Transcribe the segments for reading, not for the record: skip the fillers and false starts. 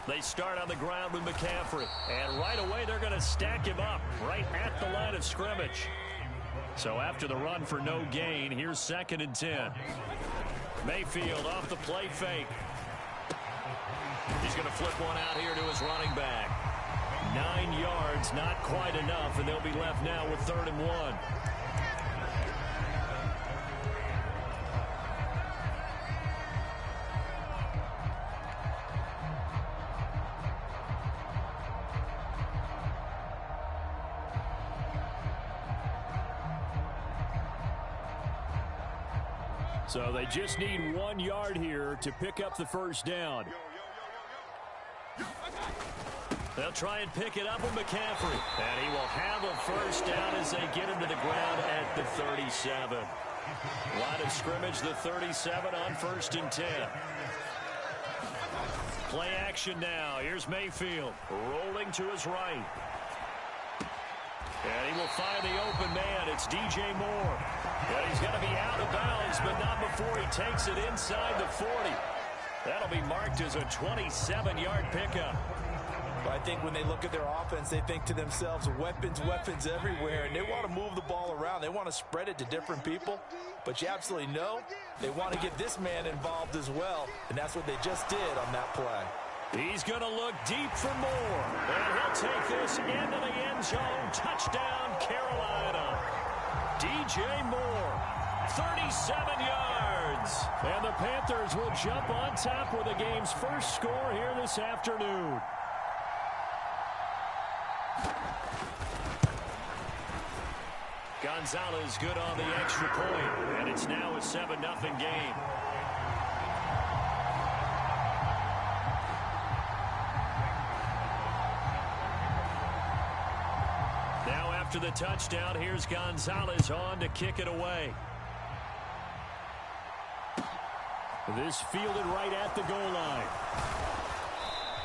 They start on the ground with McCaffrey. And right away, they're going to stack him up right at the line of scrimmage. So after the run for no gain, here's 2nd and 10. Mayfield off the play fake. He's going to flip one out here to his running back. 9 yards, not quite enough, and they'll be left now with 3rd and 1. So they just need 1 yard here to pick up the first down. They'll try and pick it up with McCaffrey. And he will have a first down as they get him to the ground at the 37. Line of scrimmage, the 37 on 1st and 10. Play action now. Here's Mayfield rolling to his right. And he will find the open man. It's DJ Moore. And he's going to be out of bounds, but not before he takes it inside the 40. That'll be marked as a 27-yard pickup. But I think when they look at their offense, they think to themselves, weapons, weapons everywhere, and they want to move the ball around. They want to spread it to different people. But you absolutely know they want to get this man involved as well, and that's what they just did on that play. He's going to look deep for more. And he'll take this into the end zone. Touchdown, Carolina. DJ Moore, 37 yards. And the Panthers will jump on top with the game's first score here this afternoon. Gonzalez good on the extra point, and it's now a 7-0 game. Now after the touchdown, here's Gonzalez on to kick it away. This fielded right at the goal line.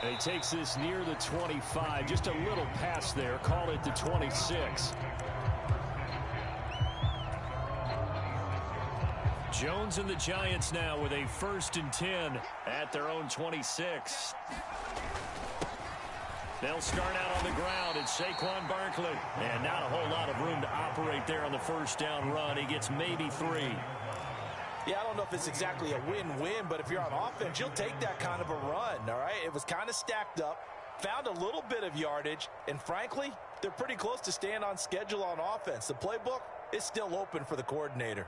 And he takes this near the 25, just a little past there, call it the 26. Jones and the Giants now with a 1st and 10 at their own 26. They'll start out on the ground. It's Saquon Barkley. And not a whole lot of room to operate there on the first down run. He gets maybe 3. Yeah, I don't know if it's exactly a win-win, but if you're on offense, you'll take that kind of a run, all right? It was kind of stacked up, found a little bit of yardage, and frankly, they're pretty close to staying on schedule on offense. The playbook is still open for the coordinator.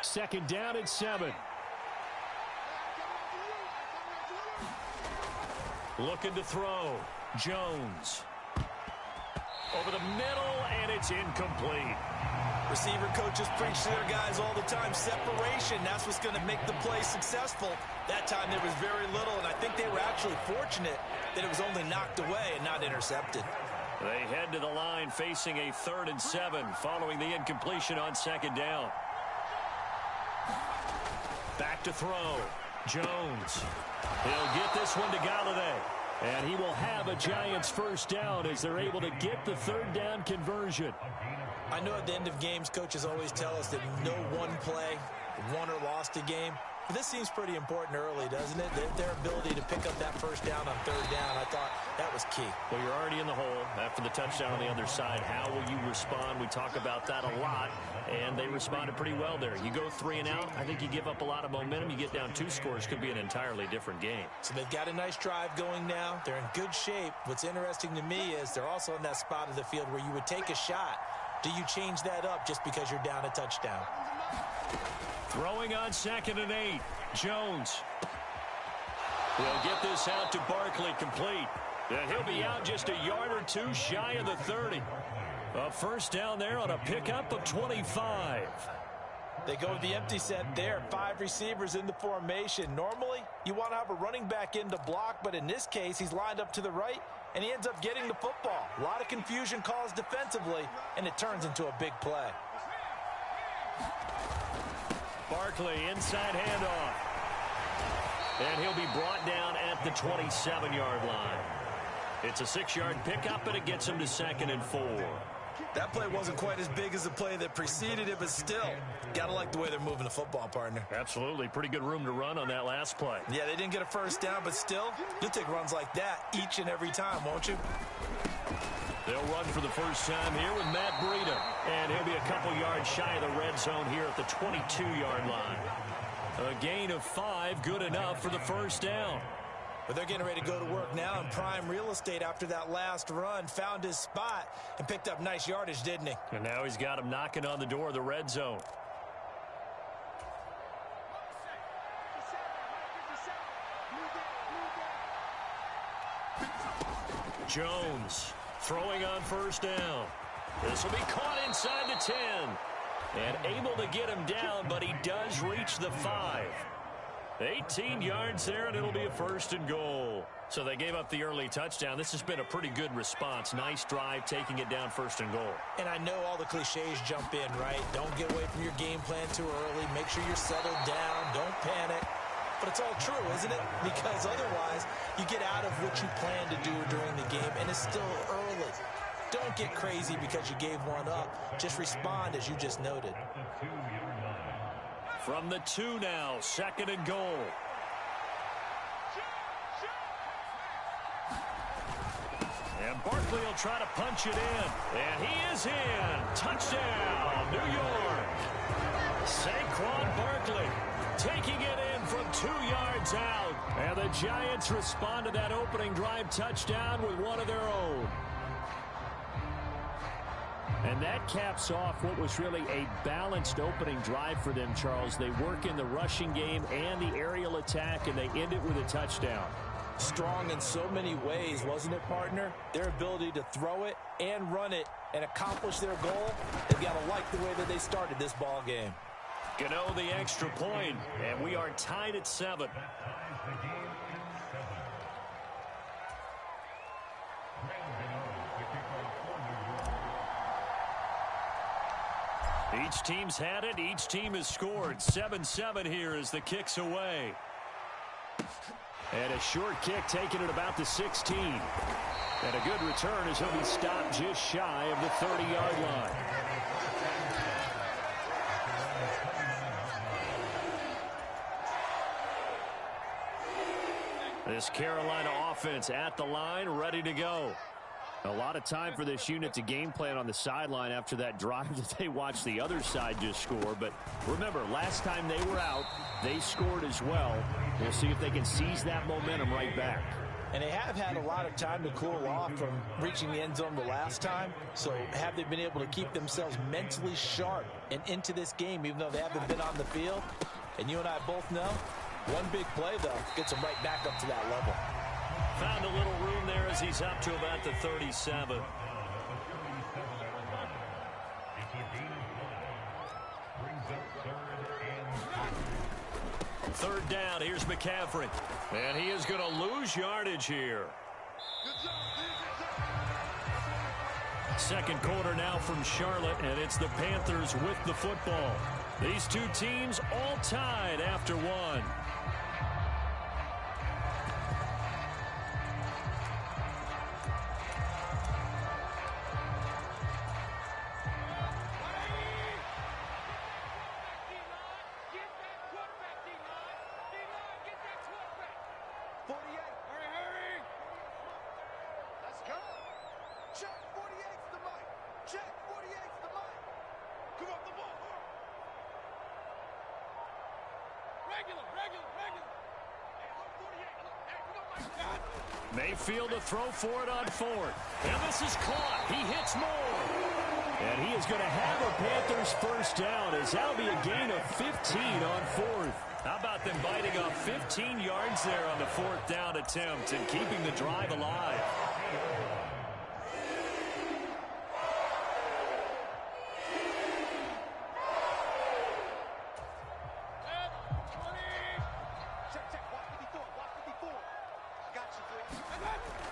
Second down at 7. Looking to throw. Jones. Over the middle, and it's incomplete. Receiver coaches preach to their guys all the time. Separation, that's what's going to make the play successful. That time there was very little, and I think they were actually fortunate that it was only knocked away and not intercepted. They head to the line facing a 3rd and 7 following the incompletion on 2nd down. Back to throw. Jones. He'll get this one to Galladay. And he will have a Giants first down as they're able to get the 3rd down conversion. I know at the end of games, coaches always tell us that no one play won or lost a game. But this seems pretty important early, doesn't it? Their ability to pick up that first down on 3rd down, I thought that was key. Well, you're already in the hole after the touchdown on the other side. How will you respond? We talk about that a lot, and they responded pretty well there. You go 3 and out, I think you give up a lot of momentum. You get down 2 scores, could be an entirely different game. So they've got a nice drive going now. They're in good shape. What's interesting to me is they're also in that spot of the field where you would take a shot. Do you change that up just because you're down a touchdown? Throwing on 2nd and 8. Jones. He'll get this out to Barkley, complete. And he'll be out just a yard or 2 shy of the 30. A first down there on a pickup of 25. They go with the empty set there. 5 receivers in the formation. Normally, you want to have a running back in to block, but in this case, he's lined up to the right, and he ends up getting the football. A lot of confusion caused defensively, and it turns into a big play. Barkley, inside handoff. And he'll be brought down at the 27-yard line. It's a 6-yard pickup, and it gets him to 2nd and 4. That play wasn't quite as big as the play that preceded it, but still, gotta like the way they're moving the football, partner. Absolutely. Pretty good room to run on that last play. Yeah, they didn't get a first down, but still, you'll take runs like that each and every time, won't you? They'll run for the first time here with Matt Breida. And he'll be a couple yards shy of the red zone here at the 22-yard line. A gain of 5, good enough for the first down. But they're getting ready to go to work now in prime real estate after that last run. Found his spot and picked up nice yardage, didn't he? And now he's got him knocking on the door of the red zone. Jones throwing on first down. This will be caught inside the 10. And able to get him down, but he does reach the 5. 18 yards there, and it'll be a first and goal. So they gave up the early touchdown. This has been a pretty good response. Nice drive, taking it down first and goal. And I know all the cliches jump in, right? Don't get away from your game plan too early. Make sure you're settled down. Don't panic. But it's all true, isn't it? Because otherwise, you get out of what you plan to do during the game, and it's still early. Don't get crazy because you gave one up. Just respond as you just noted. From the 2 now, second and goal. And Barkley will try to punch it in. And he is in. Touchdown, New York. Saquon Barkley taking it in from 2 yards out. And the Giants respond to that opening drive touchdown with one of their own. And that caps off what was really a balanced opening drive for them, Charles. They work in the rushing game and the aerial attack, and they end it with a touchdown. Strong in so many ways, wasn't it, partner? Their ability to throw it and run it and accomplish their goal, they've got to like the way that they started this ball game. Gano the extra point, and we are tied at 7. Each team's had it. Each team has scored. 7-7 here as the kick's away. And a short kick taken at about the 16. And a good return as he'll be stopped just shy of the 30-yard line. This Carolina offense at the line, ready to go. A lot of time for this unit to game plan on the sideline after that drive that they watched the other side just score. But remember, last time they were out, they scored as well. We'll see if they can seize that momentum right back. And they have had a lot of time to cool off from reaching the end zone the last time. So have they been able to keep themselves mentally sharp and into this game, even though they haven't been on the field? And you and I both know, one big play, though, gets them right back up to that level. Found a little room there as he's up to about the 37. Third down, here's McCaffrey. And he is going to lose yardage here. Second quarter now from Charlotte, and it's the Panthers with the football. These two teams all tied after one. Mayfield to throw for it on fourth. And this is caught. He hits Moore. And he is going to have a Panthers first down as that'll be a gain of 15 on fourth. How about them biting off 15 yards there on the fourth down attempt and keeping the drive alive?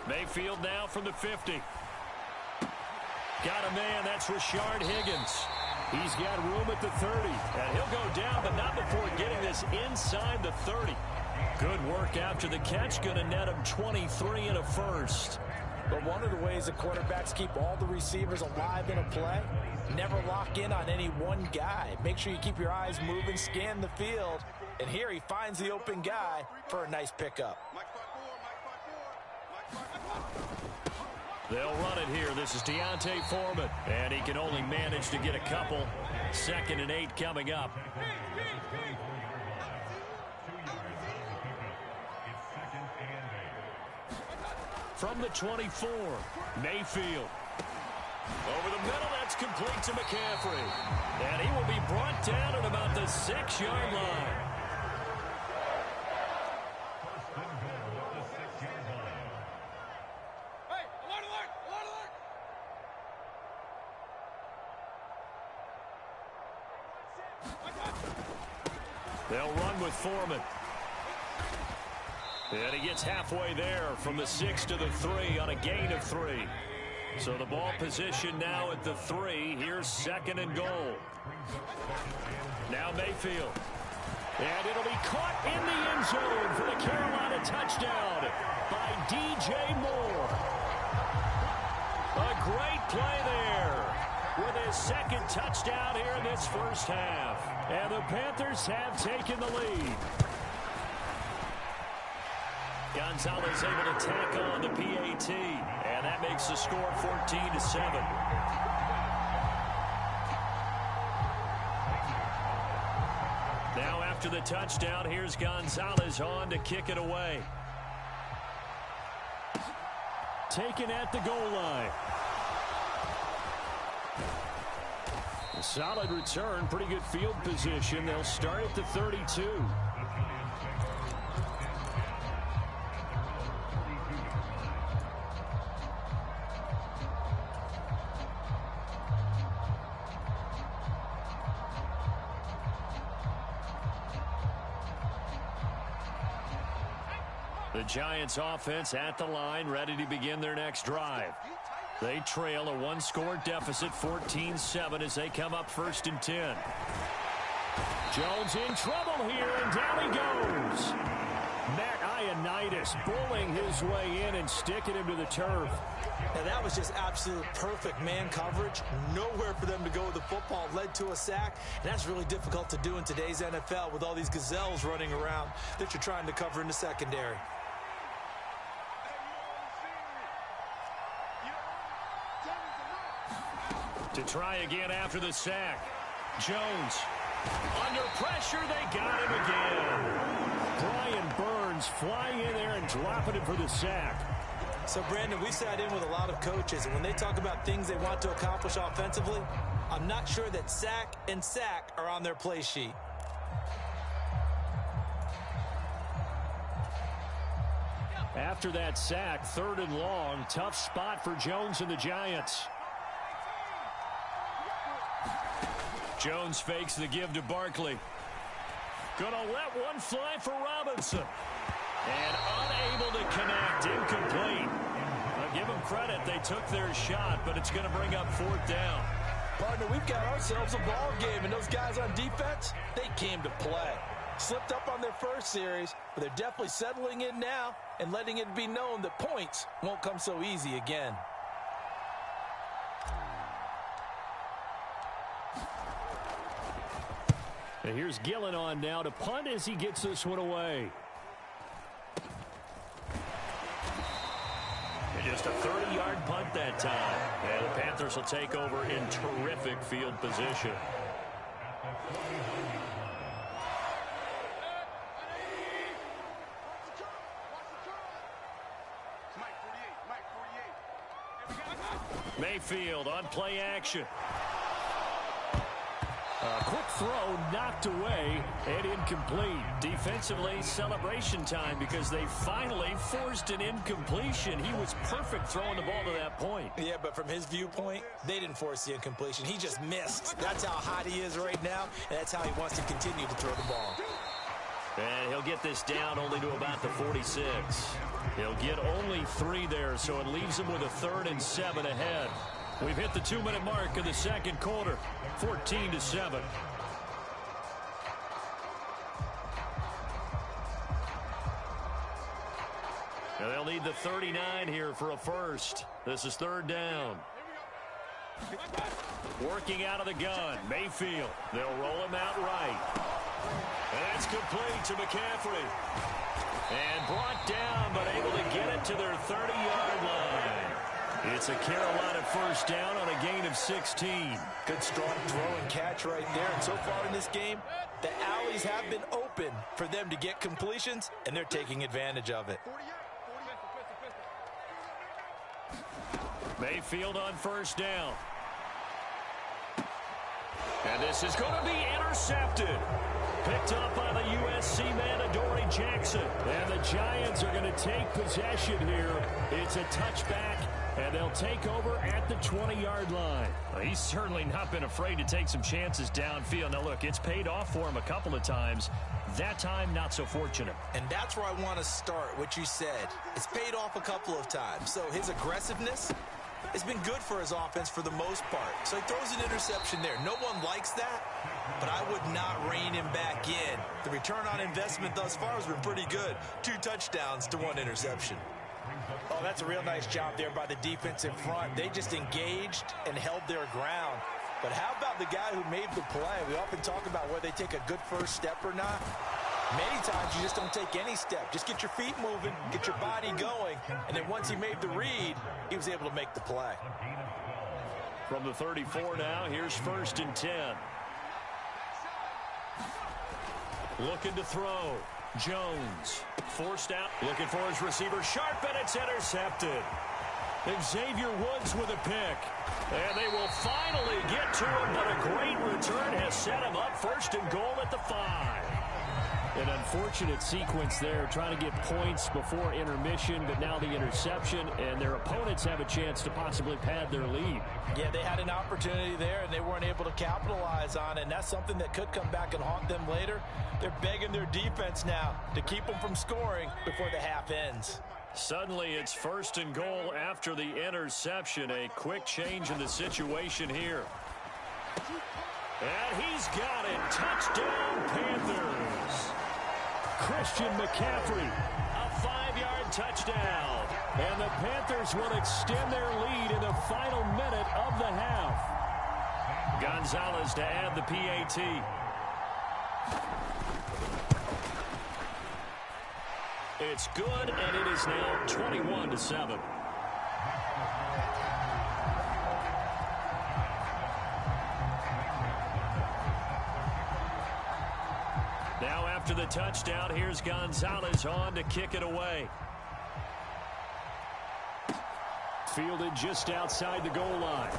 Mayfield now from the 50. Got a man, that's Rashard Higgins. He's got room at the 30. And he'll go down, but not before getting this inside the 30. Good work after the catch. Going to net him 23 and a first. But one of the ways that quarterbacks keep all the receivers alive in a play, never lock in on any one guy. Make sure you keep your eyes moving, scan the field. And here he finds the open guy for a nice pickup. They'll run it here. This is Deontay Foreman. And he can only manage to get a couple. 2nd and 8 coming up. From the 24, Mayfield. Over the middle, that's complete to McCaffrey. And he will be brought down at about the 6-yard line. They'll run with Foreman. And he gets halfway there from the 6 to the 3 on a gain of 3. So the ball position now at the 3. Here's 2nd and goal. Now Mayfield. And it'll be caught in the end zone for the Carolina touchdown by DJ Moore. A great play there with his 2nd touchdown here in this first half. And the Panthers have taken the lead. Gonzalez able to tack on the PAT, and that makes the score 14-7. Now after the touchdown, here's Gonzalez on to kick it away. Taken at the goal line. A solid return, pretty good field position. They'll start at the 32. The Giants offense at the line, ready to begin their next drive. They trail a 1-score deficit, 14-7, as they come up 1st and 10. Jones in trouble here, and down he goes. Matt Ioannidis bullying his way in and sticking him to the turf. And that was just absolute perfect man coverage. Nowhere for them to go with the football. Led to a sack, and that's really difficult to do in today's NFL with all these gazelles running around that you're trying to cover in the secondary. To try again after the sack. Jones. Under pressure, they got him again. Brian Burns flying in there and dropping him for the sack. So, Brandon, we sat in with a lot of coaches, and when they talk about things they want to accomplish offensively, I'm not sure that sack and sack are on their play sheet. After that sack, 3rd and long, tough spot for Jones and the Giants. Jones fakes the give to Barkley. Gonna let one fly for Robinson. And unable to connect, incomplete. I'll give them credit, they took their shot, but it's gonna bring up 4th down. Partner, we've got ourselves a ball game, and those guys on defense, they came to play. Slipped up on their first series, but they're definitely settling in now and letting it be known that points won't come so easy again. And here's Gillen on now to punt as he gets this one away. And just a 30-yard punt that time. And the Panthers will take over in terrific field position. Mayfield on play action. A quick throw knocked away and incomplete. Defensively, celebration time because they finally forced an incompletion. He was perfect throwing the ball to that point. Yeah, but from his viewpoint, they didn't force the incompletion. He just missed. That's how hot he is right now, and that's how he wants to continue to throw the ball. And he'll get this down only to about the 46. He'll get only 3 there, so it leaves him with a 3rd and 7 ahead. We've hit the 2-minute mark of the second quarter, 14-7. And they'll need the 39 here for a first. This is third down. Working out of the gun, Mayfield. They'll roll him out right. And that's complete to McCaffrey. And brought down, but able to get it to their 30-yard line. It's a Carolina first down on a gain of 16. Good strong throw and catch right there. And so far in this game, the alleys have been open for them to get completions, and they're taking advantage of it. Mayfield on first down. And this is going to be intercepted. Picked up by the USC man, Adoree Jackson. And the Giants are going to take possession here. It's a touchback, and they'll take over at the 20-yard line. Well, he's certainly not been afraid to take some chances downfield. Now, look, it's paid off for him a couple of times. That time, not so fortunate. And that's where I want to start, what you said. It's paid off a couple of times. So his aggressiveness has been good for his offense for the most part. So he throws an interception there. No one likes that, but I would not rein him back in. The return on investment thus far has been pretty good. 2 touchdowns to 1 interception. Oh, that's a real nice job there by the defensive front. They just engaged and held their ground. But how about the guy who made the play? We often talk about whether they take a good first step or not. Many times you just don't take any step. Just get your feet moving, get your body going, and then once he made the read, he was able to make the play. From the 34 now, here's first and 10. Looking to throw. Jones forced out, looking for his receiver. Sharp, and it's intercepted. Xavier Woods with a pick. And they will finally get to him, but a great return has set him up first and goal at the 5. An unfortunate sequence there, trying to get points before intermission, but now the interception, and their opponents have a chance to possibly pad their lead. Yeah, they had an opportunity there, and they weren't able to capitalize on it, and that's something that could come back and haunt them later. They're begging their defense now to keep them from scoring before the half ends. Suddenly, it's first and goal after the interception. A quick change in the situation here. And he's got it. Touchdown, Panthers. Christian McCaffrey. A 5-yard touchdown. And the Panthers will extend their lead in the final minute of the half. Gonzalez to add the PAT. It's good, and it is now 21-7. Now after the touchdown, here's Gonzalez on to kick it away. Fielded just outside the goal line.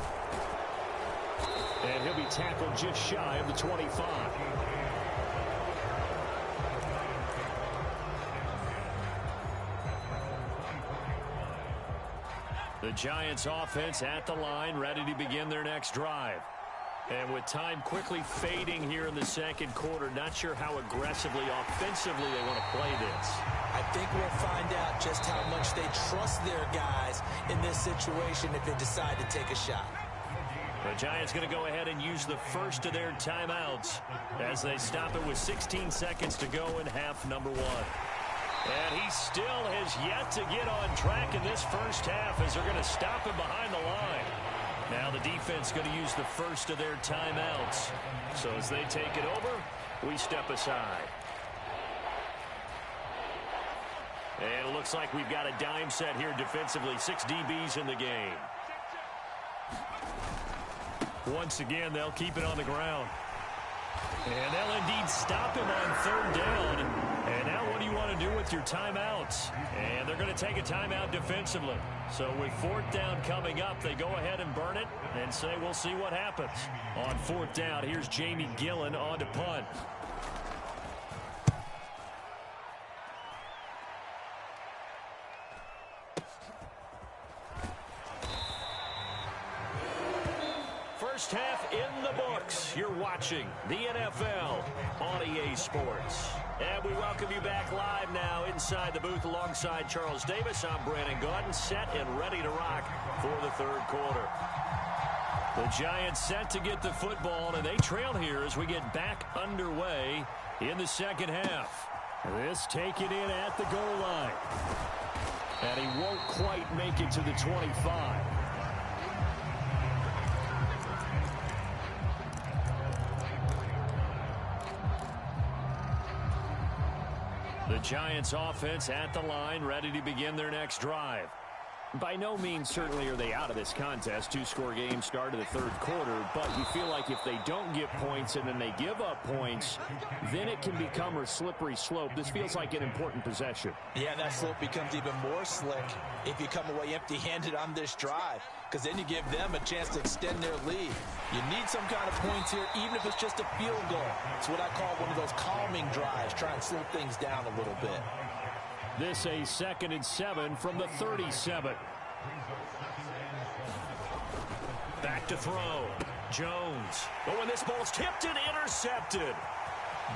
And he'll be tackled just shy of the 25. The Giants offense at the line, ready to begin their next drive. And with time quickly fading here in the second quarter, not sure how aggressively, offensively they want to play this. I think we'll find out just how much they trust their guys in this situation if they decide to take a shot. The Giants going to go ahead and use the first of their timeouts as they stop it with 16 seconds to go in half number 1. And he still has yet to get on track in this first half as they're going to stop him behind the line. Now the defense going to use the first of their timeouts. So as they take it over, we step aside. And it looks like we've got a dime set here defensively. 6 DBs in the game. Once again, they'll keep it on the ground. And they'll indeed stop him on third down. And now what do you want to do with your timeouts? And they're going to take a timeout defensively. So with fourth down coming up, they go ahead and burn it and say we'll see what happens. On fourth down, here's Jamie Gillen on to punt. First half in the books. You're watching the NFL on EA Sports. And we welcome you back live now inside the booth alongside Charles Davis. I'm Brandon Gaudin, set and ready to rock for the third quarter. The Giants set to get the football, and they trail here as we get back underway in the second half. This taken in at the goal line. And he won't quite make it to the 25. The Giants offense at the line, ready to begin their next drive. By no means certainly are they out of this contest. Two-score game start of the third quarter, but you feel like if they don't get points and then they give up points, then it can become a slippery slope. This feels like an important possession. Yeah, that slope becomes even more slick if you come away empty-handed on this drive, because then you give them a chance to extend their lead. You need some kind of points here, even if it's just a field goal. It's what I call one of those calming drives, try and slow things down a little bit. This a 2nd and 7 from the 37. Back to throw. Jones. Oh, and this ball's tipped and intercepted.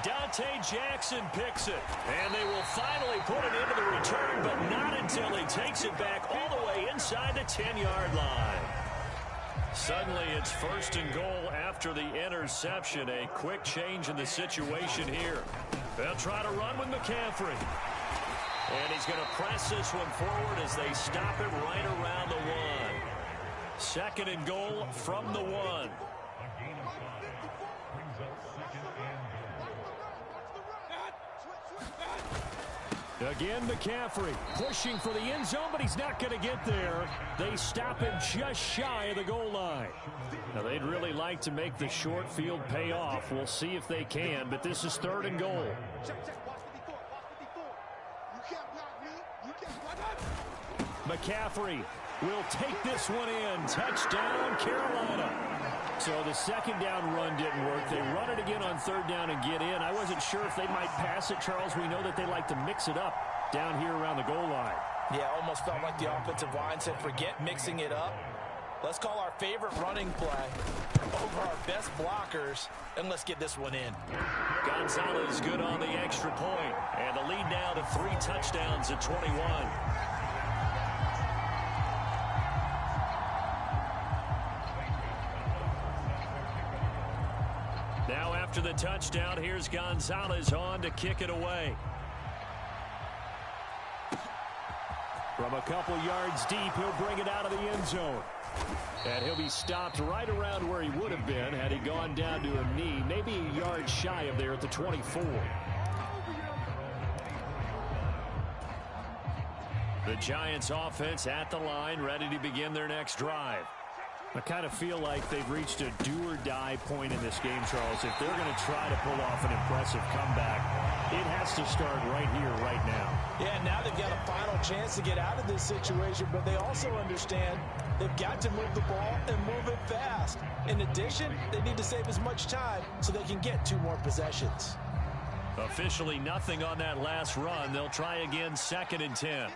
Dante Jackson picks it. And they will finally put it into the return, but not until he takes it back all the way inside the 10-yard line. Suddenly it's 1st and goal after the interception. A quick change in the situation here. They'll try to run with McCaffrey. And he's going to press this one forward as they stop it right around the 1. 2nd and goal from the 1. Again, McCaffrey pushing for the end zone, but he's not going to get there. They stop him just shy of the goal line. Now, they'd really like to make the short field pay off. We'll see if they can, but this is 3rd and goal. McCaffrey will take this one in. Touchdown, Carolina. So the 2nd down run didn't work. They run it again on 3rd down and get in. I wasn't sure if they might pass it, Charles. We know that they like to mix it up down here around the goal line. Yeah, almost felt like the offensive line said, forget mixing it up. Let's call our favorite running play over our best blockers, and let's get this one in. Gonzalez good on the extra point, and the lead now to 3 touchdowns at 21. Now after the touchdown, here's Gonzalez on to kick it away. From a couple yards deep, he'll bring it out of the end zone. And he'll be stopped right around where he would have been had he gone down to a knee, maybe a yard shy of there at the 24. The Giants offense at the line, ready to begin their next drive. I kind of feel like they've reached a do-or-die point in this game, Charles. If they're going to try to pull off an impressive comeback, it has to start right here, right now. Yeah, now they've got a final chance to get out of this situation, but they also understand they've got to move the ball and move it fast. In addition, they need to save as much time so they can get 2 more possessions. Officially nothing on that last run. They'll try again, 2nd and 10.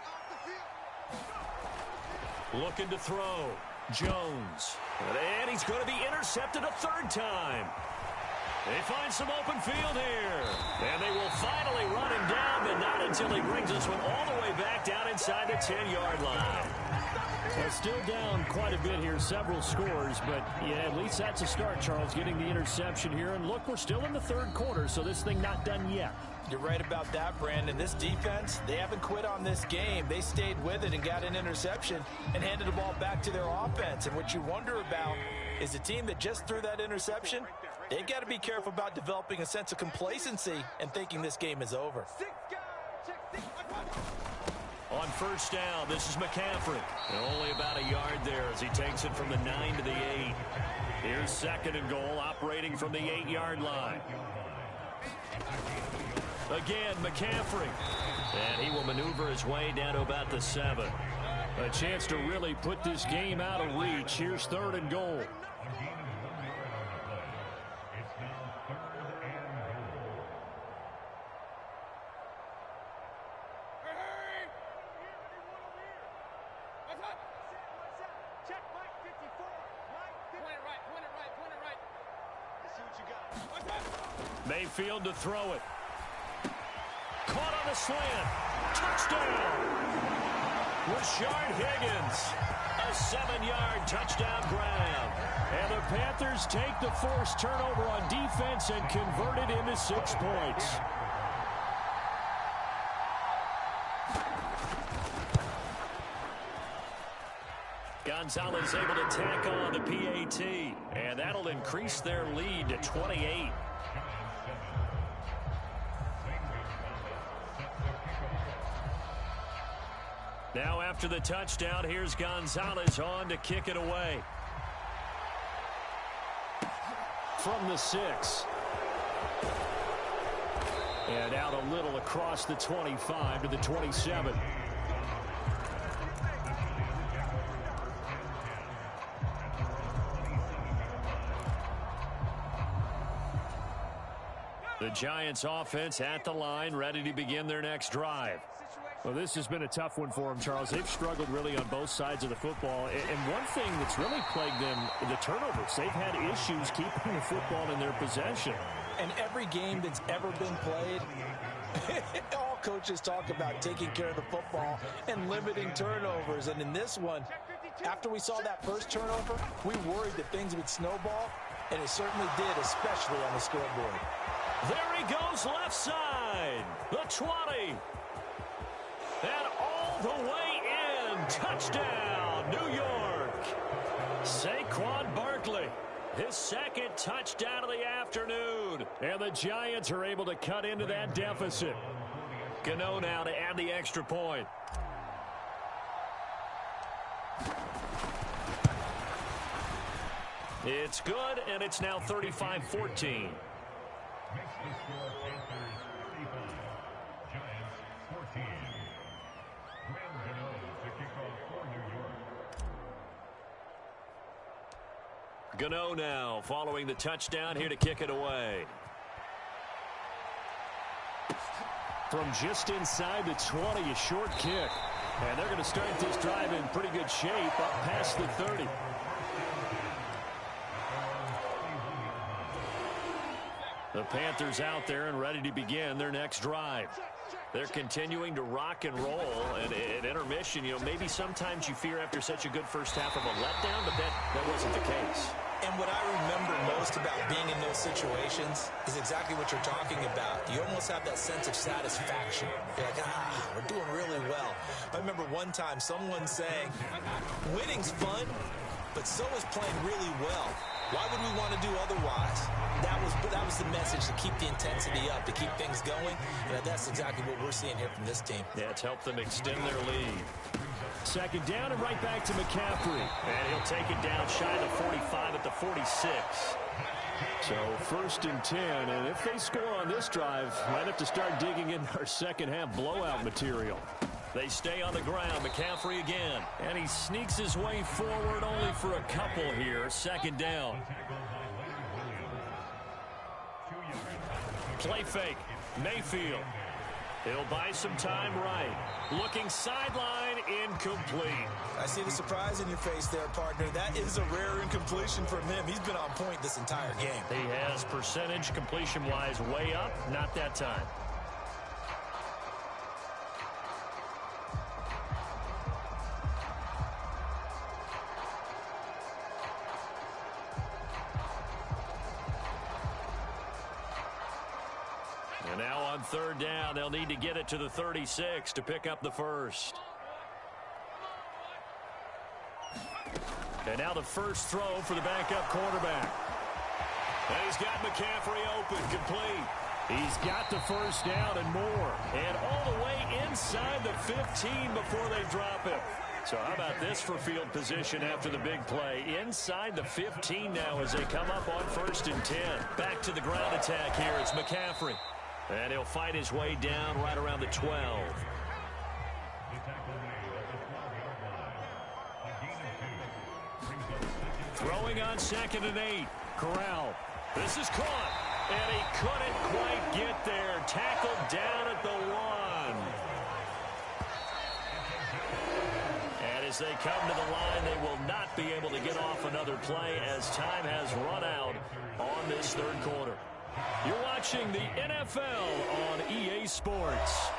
Looking to throw. Jones. And he's going to be intercepted a 3rd time. They find some open field here. And they will finally run him down, but not until he brings this one all the way back down inside the 10-yard line. They're still down quite a bit here, several scores, but yeah, at least that's a start, Charles, getting the interception here. And look, we're still in the 3rd quarter, so this thing not done yet. You're right about that, Brandon. This defense, they haven't quit on this game. They stayed with it and got an interception and handed the ball back to their offense. And what you wonder about is the team that just threw that interception, they've got to be careful about developing a sense of complacency and thinking this game is over. On 1st down, this is McCaffrey. And only about a yard there as he takes it from the 9 to the 8. Here's 2nd and goal, operating from the 8-yard line. Again, McCaffrey. And he will maneuver his way down to about the 7. A chance to really put this game out of reach. Here's 3rd and goal. Mayfield to throw it. Caught on the slant. Touchdown. Rashard Higgins. A 7-yard touchdown grab. And the Panthers take the forced turnover on defense and convert it into 6 points. Gonzalez able to tack on the PAT, and that'll increase their lead to 28. Now after the touchdown, here's Gonzalez on to kick it away. From the 6. And out a little across the 25 to the 27. The Giants offense at the line, ready to begin their next drive. Well, this has been a tough one for them, Charles. They've struggled really on both sides of the football. And one thing that's really plagued them, the turnovers. They've had issues keeping the football in their possession. And every game that's ever been played, all coaches talk about taking care of the football and limiting turnovers. And in this one, after we saw that first turnover, we worried that things would snowball, and it certainly did, especially on the scoreboard. There he goes left side, the 20. And all the way in. Touchdown, New York. Saquon Barkley, his second touchdown of the afternoon. And the Giants are able to cut into that deficit. Gano now to add the extra point. It's good, and it's now 35-14. Gano now following the touchdown here to kick it away. From just inside the 20, a short kick. And they're going to start this drive in pretty good shape up past the 30. The Panthers out there and ready to begin their next drive. They're continuing to rock and roll, and at intermission, maybe sometimes you fear after such a good first half of a letdown, but that wasn't the case. And what I remember most about being in those situations is exactly what you're talking about. You almost have that sense of satisfaction. You're like, we're doing really well. I remember one time someone saying, winning's fun, but so is playing really well. Why would we want to do otherwise? That was the message, to keep the intensity up, to keep things going. And that's exactly what we're seeing here from this team. Yeah, it's helped them extend their lead. Second down and right back to McCaffrey. And he'll take it down shy of the 45 at the 46. So 1st and 10. And if they score on this drive, might have to start digging in our second half blowout material. They stay on the ground. McCaffrey again. And he sneaks his way forward only for a couple here. Second down. Play fake. Mayfield. He'll buy some time right. Looking sideline, incomplete. I see the surprise in your face there, partner. That is a rare incompletion from him. He's been on point this entire game. He has percentage completion-wise way up. Not that time. And now on third down, they'll need to get it to the 36 to pick up the first. And now the first throw for the backup quarterback. And he's got McCaffrey open, complete. He's got the first down and more. And all the way inside the 15 before they drop him. So how about this for field position after the big play? Inside the 15 now as they come up on 1st and 10. Back to the ground attack here. It's McCaffrey. And he'll fight his way down right around the 12. Throwing on 2nd and 8. Corral. This is caught. And he couldn't quite get there. Tackled down at the 1. And as they come to the line, they will not be able to get off another play as time has run out on this third quarter. You're watching the NFL on EA Sports.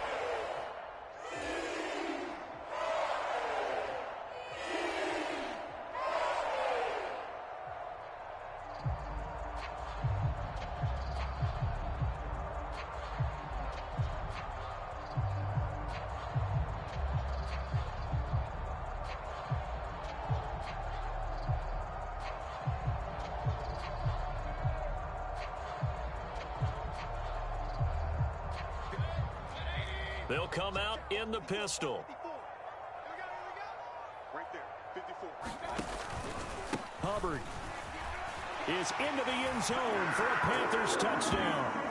They'll come out in the pistol. Right there, 54. Hubbard is into the end zone for a Panthers touchdown.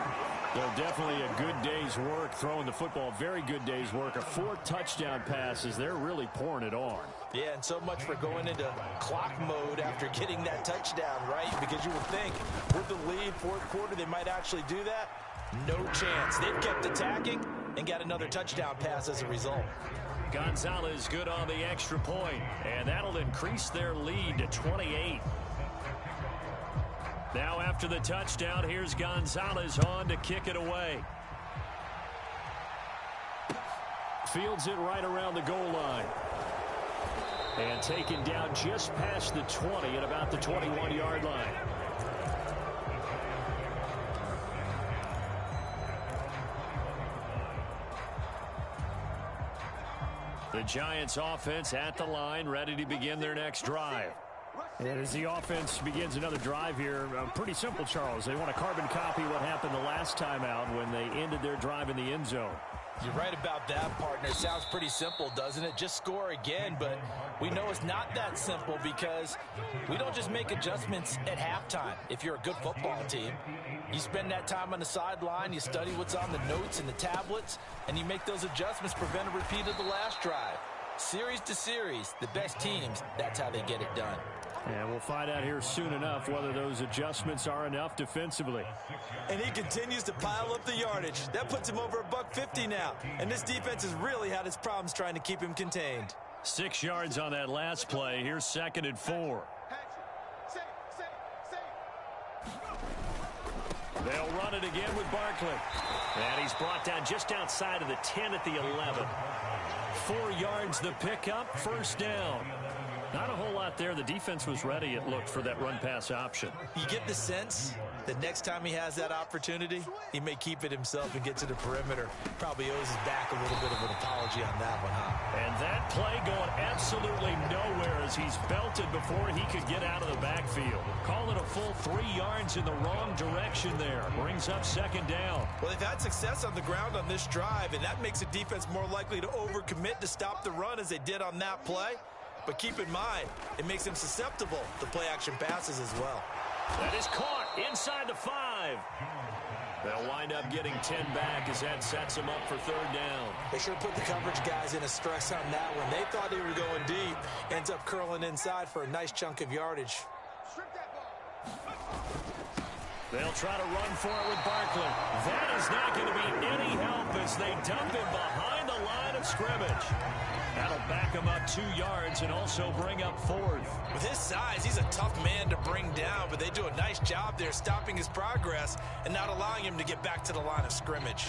Well, definitely a good day's work throwing the football. Very good day's work. 4 touchdown passes. They're really pouring it on. Yeah, and so much for going into clock mode after getting that touchdown, right? Because you would think with the lead, fourth quarter, they might actually do that. No chance. They've kept attacking and got another touchdown pass as a result. Gonzalez good on the extra point, and that'll increase their lead to 28. Now after the touchdown, here's Gonzalez on to kick it away. Fields it right around the goal line. And taken down just past the 20 at about the 21-yard line. The Giants offense at the line, ready to begin their next drive. And as the offense begins another drive here, pretty simple, Charles. They want to carbon copy what happened the last time out when they ended their drive in the end zone. You're right about that, partner. It sounds pretty simple, doesn't it? Just score again, but we know it's not that simple because we don't just make adjustments at halftime. If you're a good football team, you spend that time on the sideline, you study what's on the notes and the tablets, and you make those adjustments, prevent a repeat of the last drive. Series to series, the best teams, that's how they get it done. And we'll find out here soon enough whether those adjustments are enough defensively. And he continues to pile up the yardage. That puts him over $150 now. And this defense has really had its problems trying to keep him contained. 6 yards on that last play. Here's 2nd and 4. They'll run it again with Barkley. And he's brought down just outside of the 10 at the 11. 4 yards the pickup, first down. Not a whole lot there. The defense was ready, it looked, for that run-pass option. You get the sense that next time he has that opportunity, he may keep it himself and get to the perimeter. Probably owes his back a little bit of an apology on that one, huh? And that play going absolutely nowhere as he's belted before he could get out of the backfield. Call it a full 3 yards in the wrong direction there. Brings up 2nd down. Well, they've had success on the ground on this drive, and that makes the defense more likely to overcommit to stop the run as they did on that play. But keep in mind, it makes them susceptible to play-action passes as well. That is caught inside the 5. They'll wind up getting 10 back as that sets them up for 3rd down. They sure put the coverage guys in a stress on that one. They thought they were going deep. Ends up curling inside for a nice chunk of yardage. They'll try to run for it with Barkley. That is not going to be any help as they dump him behind the line of scrimmage. That'll back him up 2 yards and also bring up 4th. With his size, he's a tough man to bring down, but they do a nice job there stopping his progress and not allowing him to get back to the line of scrimmage.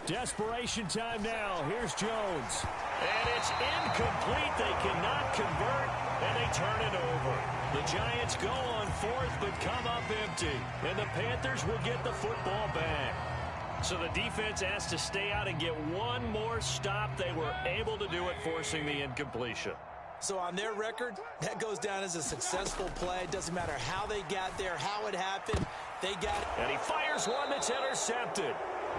Desperation time now. Here's Jones. And it's incomplete. They cannot convert, and they turn it over. The Giants go on 4th, but come up empty. And the Panthers will get the football back. So the defense has to stay out and get one more stop. They were able to do it, forcing the incompletion. So on their record, that goes down as a successful play. Doesn't matter how they got there, how it happened. They got it. And he fires one that's intercepted.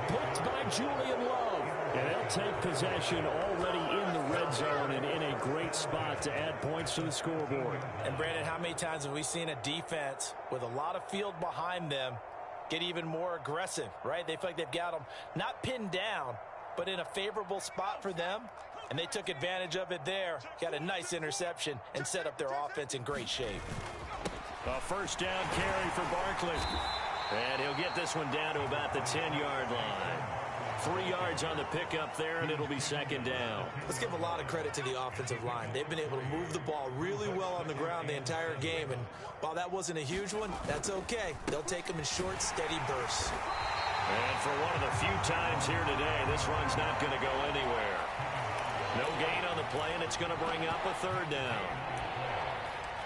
Picked by Julian Love. And they'll take possession already in the red zone and in a great spot to add points to the scoreboard. And Brandon, how many times have we seen a defense with a lot of field behind them get even more aggressive, right? They feel like they've got them not pinned down, but in a favorable spot for them. And they took advantage of it there. Got a nice interception and set up their offense in great shape. A first down carry for Barkley. And he'll get this one down to about the 10-yard line. 3 yards on the pickup there, and it'll be 2nd down. Let's give a lot of credit to the offensive line. They've been able to move the ball really well on the ground the entire game. And while that wasn't a huge one, that's okay. They'll take them in short, steady bursts. And for one of the few times here today, this run's not going to go anywhere. No gain on the play, and it's going to bring up a 3rd down.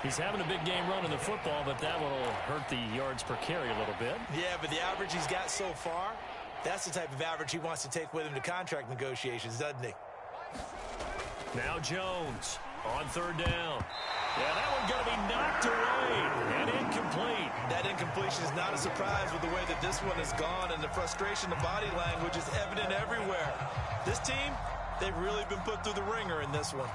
He's having a big game running the football, but that will hurt the yards per carry a little bit. Yeah, but the average he's got so far, that's the type of average he wants to take with him to contract negotiations, doesn't he? Now Jones On third down. Yeah, that one going to be knocked away and incomplete. That incompletion is not a surprise with the way that this one has gone, and the frustration, the body language is evident everywhere. This team, they've really been put through the ringer in this one.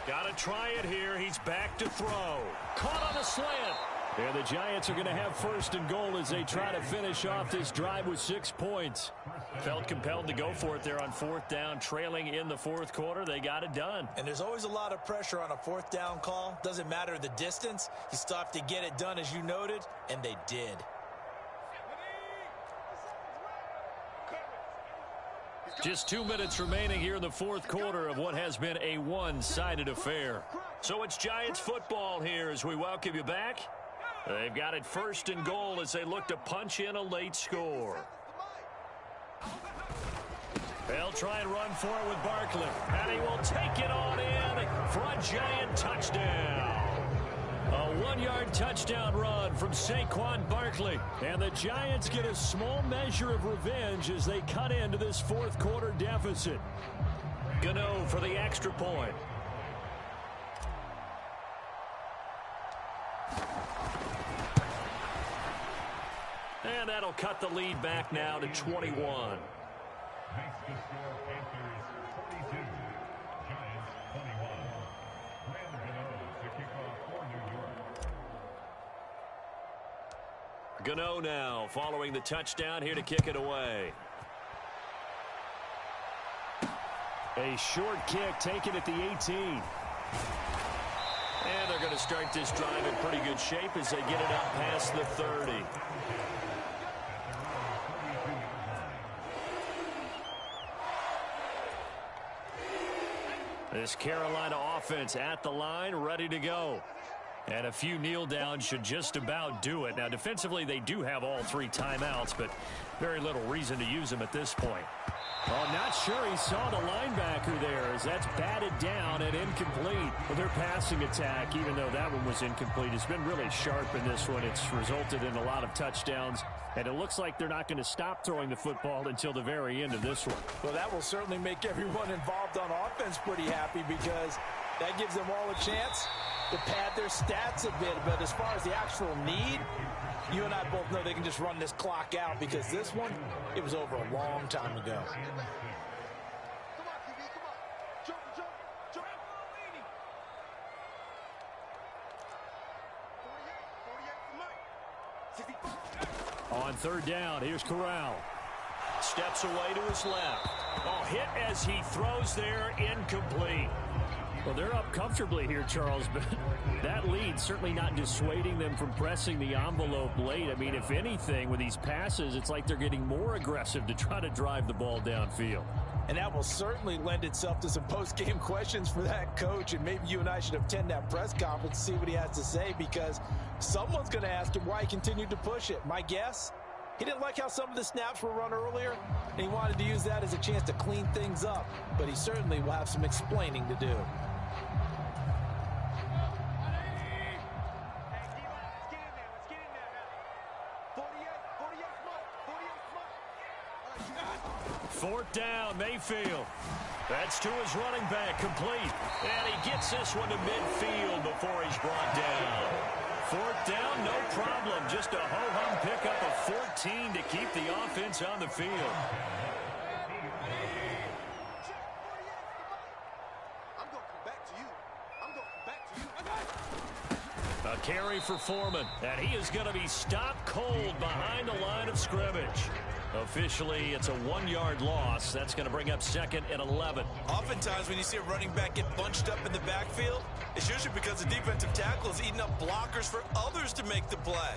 Got to try it here. He's back to throw. Caught on a slant. And the Giants are going to have first and goal as they try to finish off this drive with 6 points. Felt compelled to go for it there on fourth down, trailing in the fourth quarter. They got it done. And there's always a lot of pressure on a fourth down call. Doesn't matter the distance. You still have to get it done, as you noted, and they did. Just 2 minutes remaining here in the fourth quarter of what has been a one-sided affair. So it's Giants football here as we welcome you back. They've got it first and goal as they look to punch in a late score. They'll try and run for it with Barkley. And he will take it on in for a Giant touchdown. A 1-yard touchdown run from Saquon Barkley. And the Giants get a small measure of revenge as they cut into this fourth quarter deficit. Gano for the extra point. And that'll cut the lead back now to 21. Gano now following the touchdown here to kick it away. A short kick taken at the 18. And they're going to start this drive in pretty good shape as they get it up past the 30. This Carolina offense at the line, ready to go. And a few kneel downs should just about do it. Now, defensively, they do have all 3 timeouts, but very little reason to use them at this point. Oh, not sure he saw the linebacker there as that's batted down and incomplete. Well, their passing attack, even though that one was incomplete, has been really sharp in this one. It's resulted in a lot of touchdowns, and it looks like they're not going to stop throwing the football until the very end of this one. Well, that will certainly make everyone involved on offense pretty happy because that gives them all a chance to pad their stats a bit. But as far as the actual need, you and I both know they can just run this clock out because this one, it was over a long time ago. On third down, here's Corral. Steps away to his left. Oh, hit as he throws there, incomplete. Well, they're up comfortably here, Charles, but that lead certainly not dissuading them from pressing the envelope late. I mean, if anything, with these passes, it's like they're getting more aggressive to try to drive the ball downfield. And that will certainly lend itself to some post-game questions for that coach, and maybe you and I should attend that press conference to see what he has to say because someone's going to ask him why he continued to push it. My guess, he didn't like how some of the snaps were run earlier, and he wanted to use that as a chance to clean things up, but he certainly will have some explaining to do. Fourth down, Mayfield. That's to his running back, complete. And he gets this one to midfield before he's brought down. Fourth down, no problem. Just a ho-hum pickup of 14 to keep the offense on the field. A carry for Foreman, and he is going to be stopped cold behind the line of scrimmage. Officially, it's a 1-yard loss. That's going to bring up 2nd and 11. Oftentimes, when you see a running back get bunched up in the backfield, it's usually because the defensive tackle is eating up blockers for others to make the play.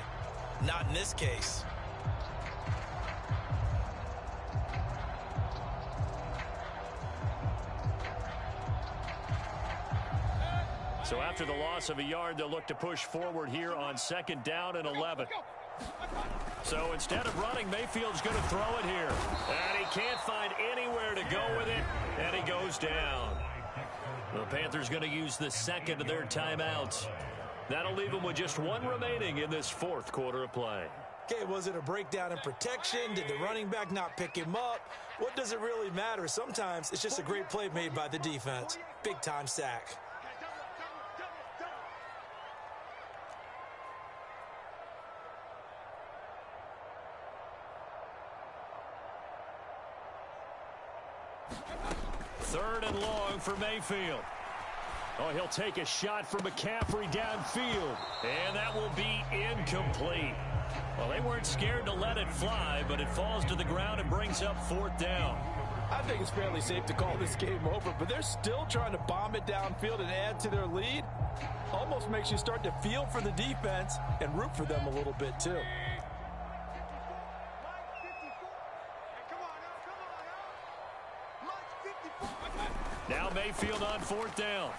Not in this case. So after the loss of a yard, they'll look to push forward here on 2nd down and 11. So instead of running, Mayfield's going to throw it here. And he can't find anywhere to go with it, and he goes down. The Panthers going to use the second of their timeouts. That'll leave them with just one remaining in this 4th quarter of play. Okay, was it a breakdown in protection? Did the running back not pick him up? What does it really matter? Sometimes it's just a great play made by the defense. Big-time sack. Third and long for Mayfield. Oh, he'll take a shot from McCaffrey downfield, and that will be incomplete. Well, they weren't scared to let it fly, but it falls to the ground and brings up 4th down. I think it's fairly safe to call this game over, but they're still trying to bomb it downfield and add to their lead. Almost makes you start to feel for the defense and root for them a little bit, too. Now Mayfield on 4th down.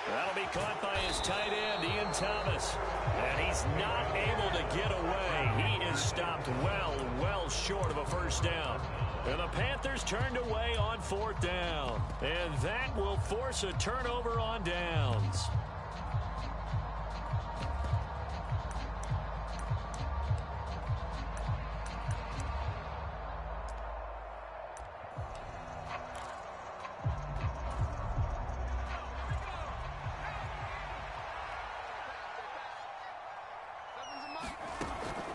That'll be caught by his tight end, Ian Thomas. And he's not able to get away. He is stopped well short of a 1st down. And the Panthers turned away on 4th down. And that will force a turnover on downs.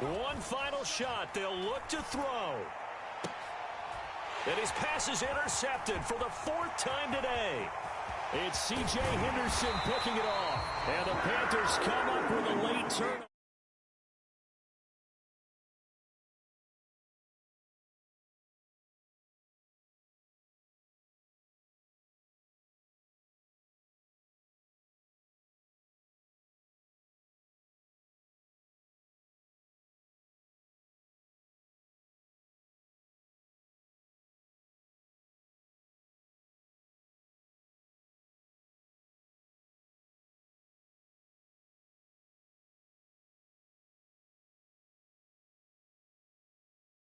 One final shot. They'll look to throw. And his pass is intercepted for the 4th time today. It's C.J. Henderson picking it off. And the Panthers come up with a late turn.